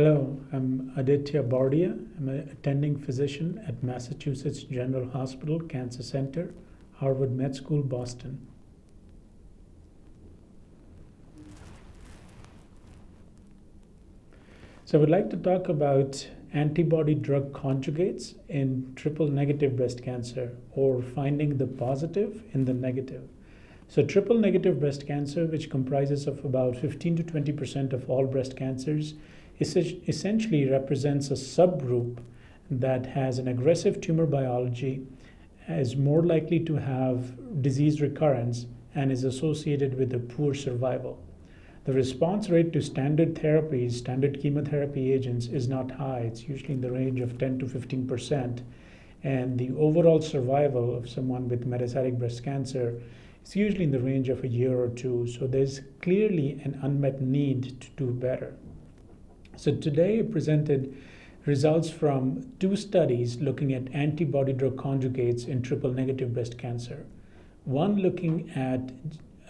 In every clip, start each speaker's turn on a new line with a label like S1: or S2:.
S1: Hello, I'm Aditya Bardia. I'm an attending physician at Massachusetts General Hospital, Cancer Center, Harvard Med School, Boston. So I would like to talk about antibody drug conjugates in triple-negative breast cancer, or finding the positive in the negative. So triple-negative breast cancer, which comprises of about 15 to 20% of all breast cancers, essentially represents a subgroup that has an aggressive tumor biology, is more likely to have disease recurrence, and is associated with a poor survival. The response rate to standard therapies, standard chemotherapy agents, is not high. It's usually in the range of 10 to 15%. And the overall survival of someone with metastatic breast cancer is usually in the range of a year or two. So there's clearly an unmet need to do better. So today I presented results from two studies looking at antibody drug conjugates in triple-negative breast cancer. One looking at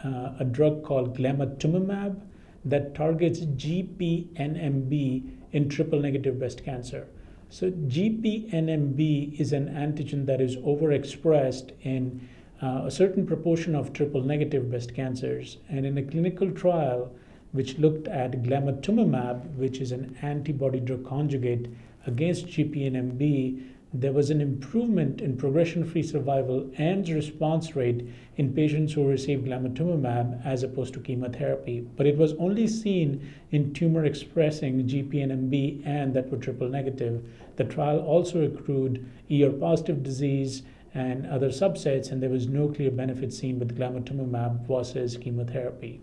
S1: a drug called glamatumomab that targets GPNMB in triple-negative breast cancer. So GPNMB is an antigen that is overexpressed in a certain proportion of triple-negative breast cancers. And in a clinical trial which looked at glamatumomab, which is an antibody drug conjugate against GPNMB, there was an improvement in progression-free survival and response rate in patients who received glamatumomab as opposed to chemotherapy. But it was only seen in tumor-expressing GPNMB and that were triple-negative. The trial also accrued ER-positive disease and other subsets, and there was no clear benefit seen with glamatumomab versus chemotherapy.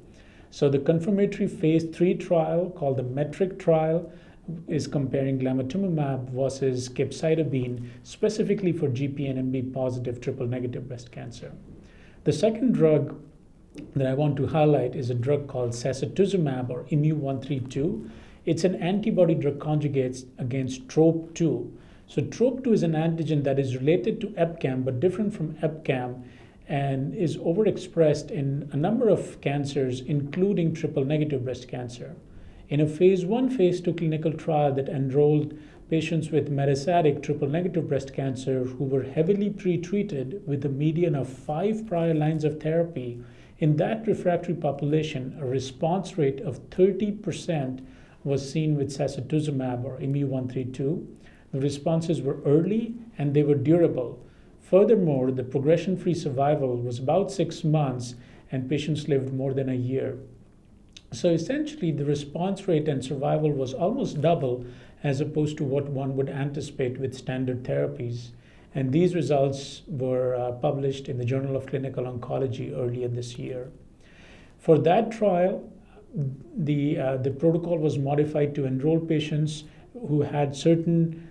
S1: So the confirmatory phase 3 trial, called the METRIC trial, is comparing glamatumomab versus capecitabine specifically for GPNMB positive triple-negative breast cancer. The second drug that I want to highlight is a drug called sacituzumab, or IMU-132. It's an antibody drug conjugate against TROP2. So TROP2 is an antigen that is related to EpCAM but different from EpCAM, and is overexpressed in a number of cancers, including triple-negative breast cancer. In a phase 1, phase 2 clinical trial that enrolled patients with metastatic triple-negative breast cancer who were heavily pretreated with a median of 5 prior lines of therapy, in that refractory population, a response rate of 30% was seen with sacituzumab, or IMU-132. The responses were early and they were durable. Furthermore, the progression-free survival was about 6 months and patients lived more than a year. So essentially, the response rate and survival was almost double as opposed to what one would anticipate with standard therapies. And these results were published in the Journal of Clinical Oncology earlier this year. For that trial, the protocol was modified to enroll patients who had certain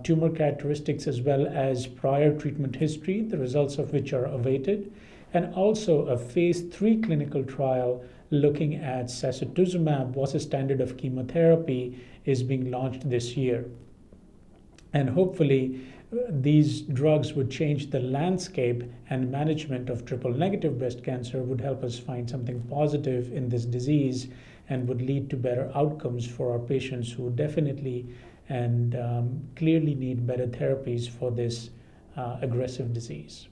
S1: tumor characteristics as well as prior treatment history, the results of which are awaited, and also a phase 3 clinical trial looking at sacituzumab versus standard of chemotherapy is being launched this year. And hopefully these drugs would change the landscape, and management of triple-negative breast cancer would help us find something positive in this disease and would lead to better outcomes for our patients who definitely and clearly need better therapies for this aggressive disease.